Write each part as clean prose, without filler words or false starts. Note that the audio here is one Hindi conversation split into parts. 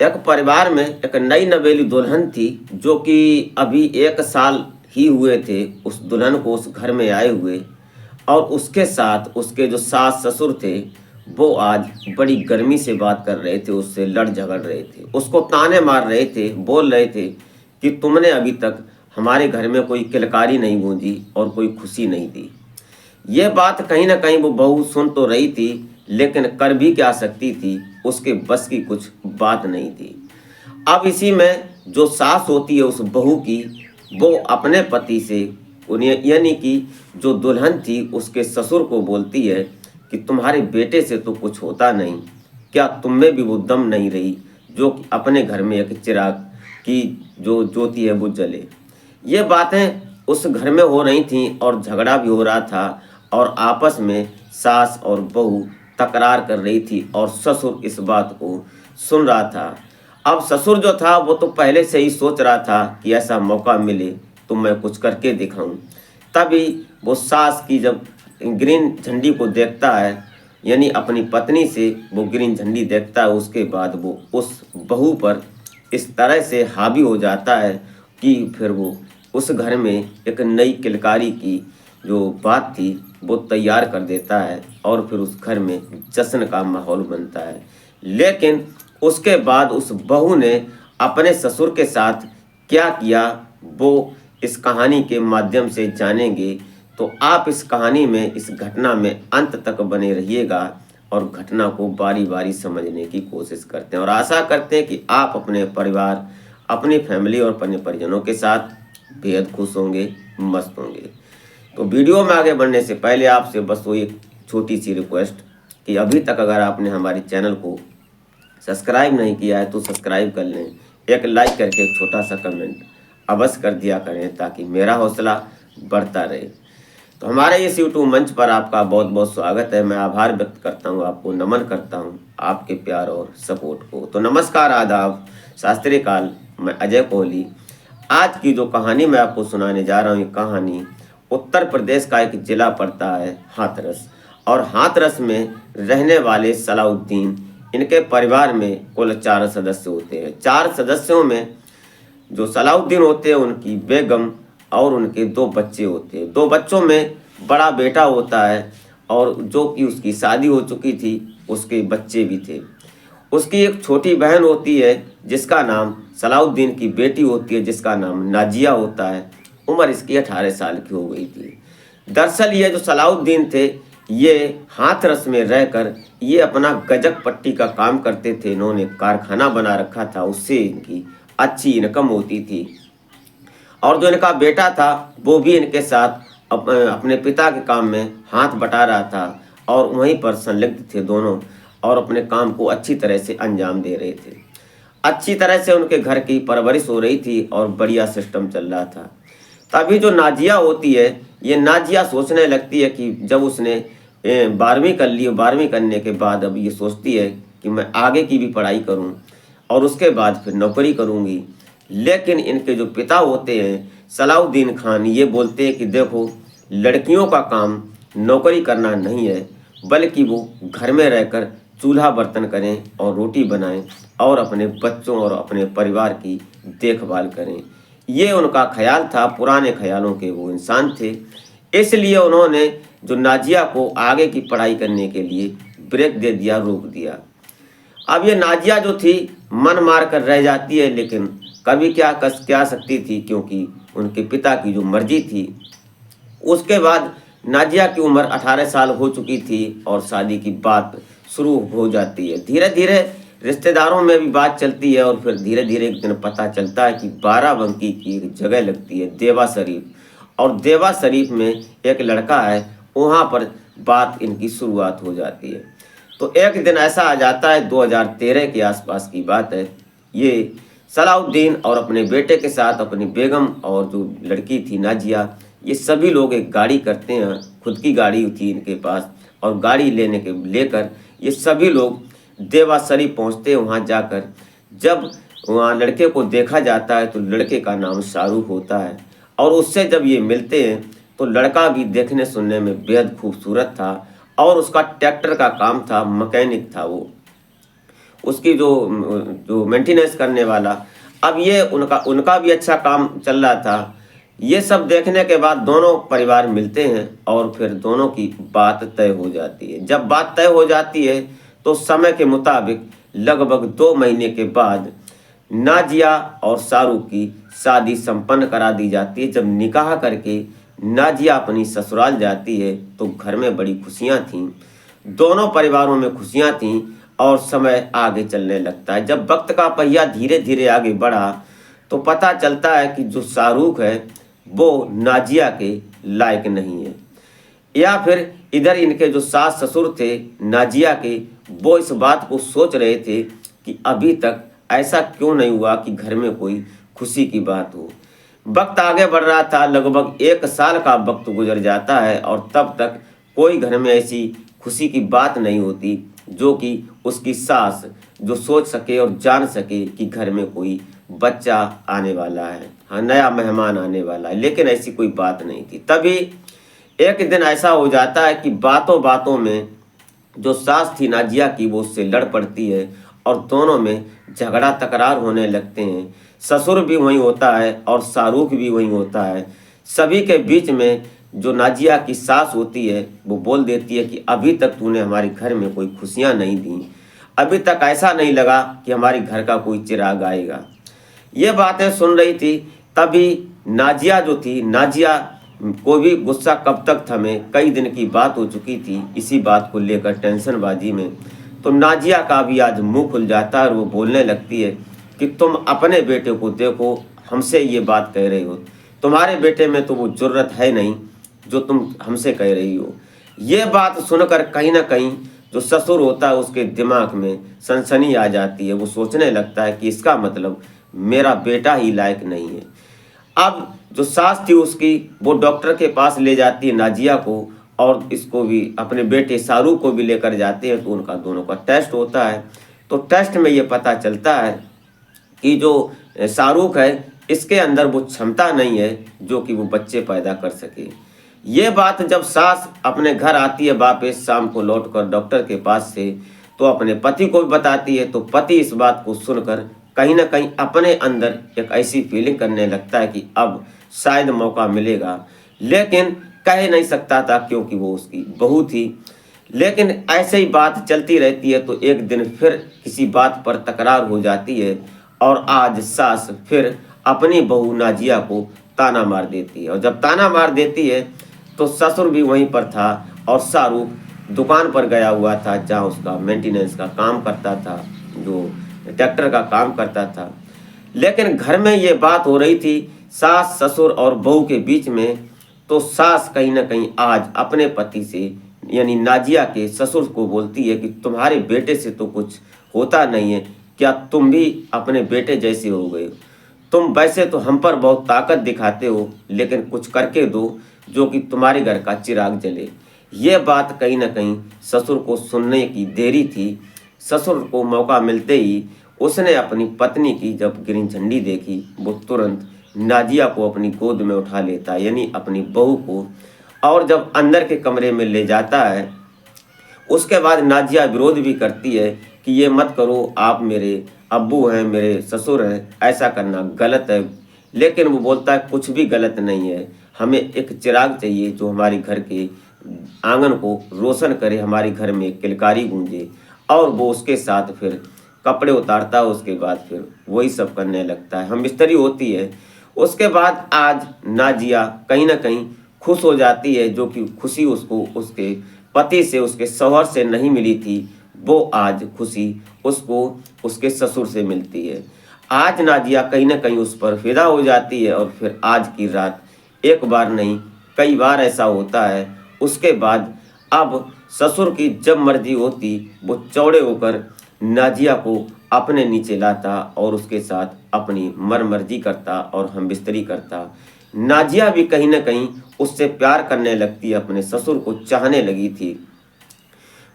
एक परिवार में एक नई नवेली दुल्हन थी जो कि अभी 1 साल ही हुए थे उस दुल्हन को उस घर में आए हुए। और उसके साथ उसके जो सास ससुर थे वो आज बड़ी गर्मी से बात कर रहे थे, उससे लड़ झगड़ रहे थे, उसको ताने मार रहे थे, बोल रहे थे कि तुमने अभी तक हमारे घर में कोई किलकारी नहीं गूंजी और कोई खुशी नहीं दी। ये बात कहीं ना कहीं वो बहू सुन तो रही थी, लेकिन कर भी क्या सकती थी, उसके बस की कुछ बात नहीं थी। अब इसी में जो सास होती है उस बहू की, वो अपने पति से उन्हें यानी कि जो दुल्हन थी उसके ससुर को बोलती है कि तुम्हारे बेटे से तो कुछ होता नहीं, क्या तुम में भी वो दम नहीं रही जो कि अपने घर में एक चिराग की जो ज्योति है वो जले। ये बातें उस घर में हो रही थीं और झगड़ा भी हो रहा था और आपस में सास और बहू तकरार कर रही थी और ससुर इस बात को सुन रहा था। अब ससुर जो था वो तो पहले से ही सोच रहा था कि ऐसा मौका मिले तो मैं कुछ करके दिखाऊं। तभी वो सास की जब ग्रीन झंडी को देखता है, यानी अपनी पत्नी से वो ग्रीन झंडी देखता है, उसके बाद वो उस बहू पर इस तरह से हावी हो जाता है कि फिर वो उस घर में एक नई किलकारी की जो बात थी वो तैयार कर देता है और फिर उस घर में जश्न का माहौल बनता है। लेकिन उसके बाद उस बहू ने अपने ससुर के साथ क्या किया वो इस कहानी के माध्यम से जानेंगे। तो आप इस कहानी में, इस घटना में अंत तक बने रहिएगा और घटना को बारी बारी समझने की कोशिश करते हैं और आशा करते हैं कि आप अपने परिवार, अपनी फैमिली और अपने परिजनों के साथ बेहद खुश होंगे, मस्त होंगे। तो वीडियो में आगे बढ़ने से पहले आपसे बस वो एक छोटी सी रिक्वेस्ट कि अभी तक अगर आपने हमारे चैनल को सब्सक्राइब नहीं किया है तो सब्सक्राइब कर लें, एक लाइक करके एक छोटा सा कमेंट अवश्य कर दिया करें ताकि मेरा हौसला बढ़ता रहे। तो हमारे इस यूट्यूब मंच पर आपका बहुत बहुत स्वागत है। मैं आभार व्यक्त करता हूँ, आपको नमन करता हूँ आपके प्यार और सपोर्ट को। तो नमस्कार, आदाब, शास्त्रीय काल, मैं अजय कोहली। आज की जो कहानी मैं आपको सुनाने जा रहा हूँ, ये कहानी उत्तर प्रदेश का एक जिला पड़ता है हाथरस। और हाथरस में रहने वाले सलाउद्दीन, इनके परिवार में कुल 4 सदस्य होते हैं। 4 सदस्यों में जो सलाउद्दीन होते हैं उनकी बेगम और उनके 2 बच्चे होते हैं। 2 बच्चों में बड़ा बेटा होता है और जो कि उसकी शादी हो चुकी थी, उसके बच्चे भी थे। उसकी एक छोटी बहन होती है जिसका नाम, सलाउद्दीन की बेटी होती है जिसका नाम नाजिया होता है। उम्र इसकी 18 साल की हो गई थी। दरअसल ये जो सलाउद्दीन थे ये हाथरस में रहकर ये अपना गजक पट्टी का काम करते थे। इन्होंने कारखाना बना रखा था, उससे इनकी अच्छी इनकम होती थी। और जो इनका बेटा था वो भी इनके साथ अपने पिता के काम में हाथ बटा रहा था और वहीं पर संलिग्ध थे दोनों और अपने काम को अच्छी तरह से अंजाम दे रहे थे। अच्छी तरह से उनके घर की परवरिश हो रही थी और बढ़िया सिस्टम चल रहा था। तभी जो नाजिया होती है, ये नाजिया सोचने लगती है कि जब उसने 12वीं कर ली, 12वीं करने के बाद अब ये सोचती है कि मैं आगे की भी पढ़ाई करूं और उसके बाद फिर नौकरी करूंगी। लेकिन इनके जो पिता होते हैं सलाउद्दीन खान, ये बोलते हैं कि देखो, लड़कियों का काम नौकरी करना नहीं है, बल्कि वो घर में रहकर चूल्हा बर्तन करें और रोटी बनाएं और अपने बच्चों और अपने परिवार की देखभाल करें। ये उनका ख्याल था, पुराने ख्यालों के वो इंसान थे। इसलिए उन्होंने जो नाजिया को आगे की पढ़ाई करने के लिए ब्रेक दे दिया, रोक दिया। अब ये नाजिया जो थी मन मार कर रह जाती है, लेकिन कभी क्या सकती थी, क्योंकि उनके पिता की जो मर्जी थी। उसके बाद नाजिया की उम्र 18 साल हो चुकी थी और शादी की बात शुरू हो जाती है। धीरे धीरे रिश्तेदारों में भी बात चलती है और फिर धीरे धीरे एक दिन पता चलता है कि बाराबंकी की एक जगह लगती है देवा शरीफ, और देवा शरीफ में एक लड़का है, वहाँ पर बात इनकी शुरुआत हो जाती है। तो एक दिन ऐसा आ जाता है, 2013 के आसपास की बात है। ये सलाउद्दीन और अपने बेटे के साथ अपनी बेगम और जो लड़की थी नाजिया, ये सभी लोग एक गाड़ी करते हैं, खुद की गाड़ी थी इनके पास, और गाड़ी लेकर ये सभी लोग देवा शरीफ पहुँचते हैं। वहाँ जाकर जब वहाँ लड़के को देखा जाता है तो लड़के का नाम शाहरुख होता है और उससे जब ये मिलते हैं तो लड़का भी देखने सुनने में बेहद खूबसूरत था और उसका ट्रैक्टर का काम था, मैकेनिक था वो। उसकी जो जो मेंटेनेंस करने वाला, अब ये उनका उनका भी अच्छा काम चल रहा था। ये सब देखने के बाद दोनों परिवार मिलते हैं और फिर दोनों की बात तय हो जाती है। जब बात तय हो जाती है तो समय के मुताबिक लगभग 2 महीने के बाद नाजिया और शाहरुख की शादी संपन्न करा दी जाती है। जब निकाह करके नाजिया अपनी ससुराल जाती है तो घर में बड़ी खुशियां थीं, दोनों परिवारों में खुशियां थीं और समय आगे चलने लगता है। जब वक्त का पहिया धीरे धीरे आगे बढ़ा तो पता चलता है कि जो शाहरुख है वो नाजिया के लायक नहीं है, या फिर इधर इनके जो सास ससुर थे नाजिया के, वो इस बात को सोच रहे थे कि अभी तक ऐसा क्यों नहीं हुआ कि घर में कोई खुशी की बात हो। वक्त आगे बढ़ रहा था, लगभग 1 साल का वक्त गुजर जाता है और तब तक कोई घर में ऐसी खुशी की बात नहीं होती जो कि उसकी सास जो सोच सके और जान सके कि घर में कोई बच्चा आने वाला है, हाँ, नया मेहमान आने वाला है। लेकिन ऐसी कोई बात नहीं थी। तभी एक दिन ऐसा हो जाता है कि बातों बातों में जो सास थी नाजिया की वो उससे लड़ पड़ती है और दोनों में झगड़ा तकरार होने लगते हैं। ससुर भी वहीं होता है और शाहरुख भी वहीं होता है। सभी के बीच में जो नाजिया की सास होती है वो बोल देती है कि अभी तक तूने हमारे घर में कोई खुशियां नहीं दी, अभी तक ऐसा नहीं लगा कि हमारे घर का कोई चिराग आएगा। ये बातें सुन रही थी, तभी नाजिया जो थी, नाजिया को भी गुस्सा कब तक थमे, कई दिन की बात हो चुकी थी इसी बात को लेकर टेंशनबाजी में। तो नाजिया का भी आज मुंह खुल जाता है और वो बोलने लगती है कि तुम अपने बेटे को देखो, हमसे ये बात कह रही हो, तुम्हारे बेटे में तो वो जुर्रत है नहीं जो तुम हमसे कह रही हो। ये बात सुनकर कहीं ना कहीं जो ससुर होता है उसके दिमाग में सनसनी आ जाती है। वो सोचने लगता है कि इसका मतलब मेरा बेटा ही लायक नहीं है। अब जो सास थी उसकी, वो डॉक्टर के पास ले जाती है नाजिया को और इसको भी, अपने बेटे शाहरुख को भी लेकर जाते हैं। तो उनका दोनों का टेस्ट होता है। तो टेस्ट में ये पता चलता है कि जो शाहरुख है इसके अंदर वो क्षमता नहीं है जो कि वो बच्चे पैदा कर सके। ये बात जब सास अपने घर आती है वापस शाम को लौटकर डॉक्टर के पास से, तो अपने पति को भी बताती है। तो पति इस बात को सुनकर कहीं ना कहीं अपने अंदर एक ऐसी फीलिंग करने लगता है कि अब शायद मौका मिलेगा, लेकिन कह नहीं सकता था क्योंकि वो उसकी बहू थी। लेकिन ऐसे ही बात चलती रहती है। तो एक दिन फिर किसी बात पर तकरार हो जाती है और आज सास फिर अपनी बहू नाजिया को ताना मार देती है। और जब ताना मार देती है तो ससुर भी वहीं पर था और शाहरुख दुकान पर गया हुआ था जहाँ उसका मेंटेनेंस का काम करता था, जो ट्रैक्टर का काम करता था। लेकिन घर में ये बात हो रही थी सास ससुर और बहू के बीच में। तो सास कहीं ना कहीं आज अपने पति से यानी नाजिया के ससुर को बोलती है कि तुम्हारे बेटे से तो कुछ होता नहीं है, क्या तुम भी अपने बेटे जैसे हो गए हो? तुम वैसे तो हम पर बहुत ताकत दिखाते हो, लेकिन कुछ करके दो जो कि तुम्हारे घर का चिराग जले। ये बात कहीं ना कहीं ससुर को सुनने की देरी थी। ससुर को मौका मिलते ही उसने अपनी पत्नी की जब ग्रीन झंडी देखी, वो तुरंत नाजिया को अपनी गोद में उठा लेता है, यानी अपनी बहू को, और जब अंदर के कमरे में ले जाता है उसके बाद नाजिया विरोध भी करती है कि ये मत करो, आप मेरे अब्बू हैं, मेरे ससुर हैं, ऐसा करना गलत है। लेकिन वो बोलता है कुछ भी गलत नहीं है, हमें एक चिराग चाहिए जो हमारे घर के आंगन को रोशन करे, हमारे घर में किलकारी गूंजे। और वो उसके साथ फिर कपड़े उतारता है, उसके बाद फिर वही सब करने लगता है, हम बिस्तरी होती है। उसके बाद आज नाजिया कहीं ना कहीं खुश हो जाती है, जो कि खुशी उसको उसके पति से, उसके शौहर से नहीं मिली थी, वो आज खुशी उसको उसके ससुर से मिलती है। आज नाजिया कहीं ना कहीं उस पर फिदा हो जाती है और फिर आज की रात एक बार नहीं कई बार ऐसा होता है। उसके बाद अब ससुर की जब मर्जी होती वो चौड़े होकर नाजिया को अपने नीचे लाता और उसके साथ अपनी मर्जी करता और हम बिस्तरी करता। नाजिया भी कहीं ना कहीं उससे प्यार करने लगती है, अपने ससुर को चाहने लगी थी।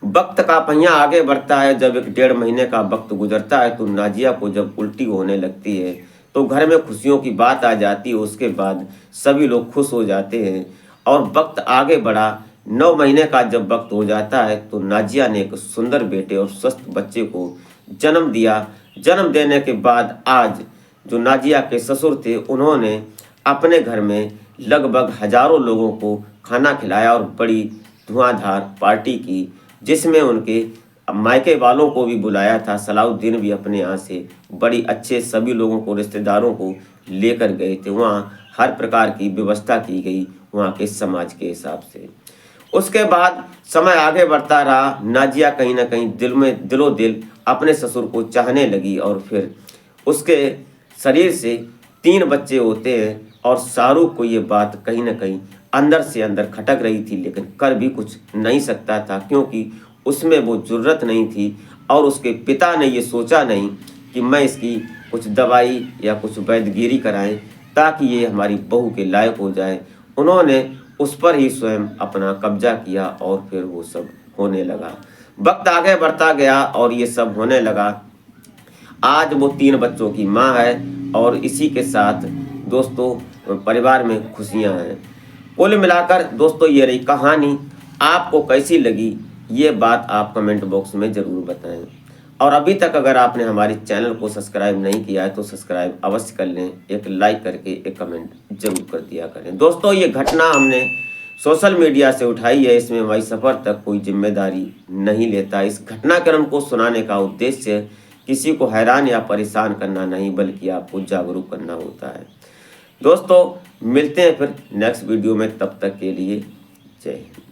वक्त का पहिया आगे बढ़ता है। जब 1 डेढ़ महीने का वक्त गुजरता है तो नाजिया को जब उल्टी होने लगती है तो घर में खुशियों की बात आ जाती है। उसके बाद सभी लोग खुश हो जाते हैं और वक्त आगे बढ़ा। 9 महीने का जब वक्त हो जाता है तो नाजिया ने एक सुंदर बेटे और स्वस्थ बच्चे को जन्म दिया। जन्म देने के बाद आज जो नाजिया के ससुर थे उन्होंने अपने घर में लगभग हजारों लोगों को खाना खिलाया और बड़ी धुआंधार पार्टी की, जिसमें उनके मायके वालों को भी बुलाया था। सलाउद्दीन भी अपने यहाँ से बड़ी अच्छे सभी लोगों को, रिश्तेदारों को लेकर गए थे। वहाँ हर प्रकार की व्यवस्था की गई वहाँ के समाज के हिसाब से। उसके बाद समय आगे बढ़ता रहा। नाजिया कहीं ना कहीं दिलो दिल अपने ससुर को चाहने लगी और फिर उसके शरीर से 3 बच्चे होते हैं। और शाहरुख को ये बात कहीं ना कहीं अंदर से अंदर खटक रही थी, लेकिन कर भी कुछ नहीं सकता था, क्योंकि उसमें वो जुर्रत नहीं थी और उसके पिता ने ये सोचा नहीं कि मैं इसकी कुछ दवाई या कुछ वैद्यगिरी कराएं ताकि ये हमारी बहू के लायक हो जाए। उन्होंने उस पर ही स्वयं अपना कब्जा किया और फिर वो सब होने लगा। वक्त आगे बढ़ता गया और ये सब होने लगा। आज वो 3 बच्चों की माँ है और इसी के साथ दोस्तों परिवार में खुशियाँ हैं। कुल मिलाकर दोस्तों ये रही कहानी। आपको कैसी लगी ये बात आप कमेंट बॉक्स में ज़रूर बताएं। और अभी तक अगर आपने हमारे चैनल को सब्सक्राइब नहीं किया है तो सब्सक्राइब अवश्य कर लें, एक लाइक करके एक कमेंट जरूर कर दिया करें। दोस्तों ये घटना हमने सोशल मीडिया से उठाई है, इसमें हमारी सफ़र तक कोई जिम्मेदारी नहीं लेता। इस घटनाक्रम को सुनाने का उद्देश्य किसी को हैरान या परेशान करना नहीं, बल्कि आपको जागरूक करना होता है। दोस्तों मिलते हैं फिर नेक्स्ट वीडियो में, तब तक के लिए जय हिंद।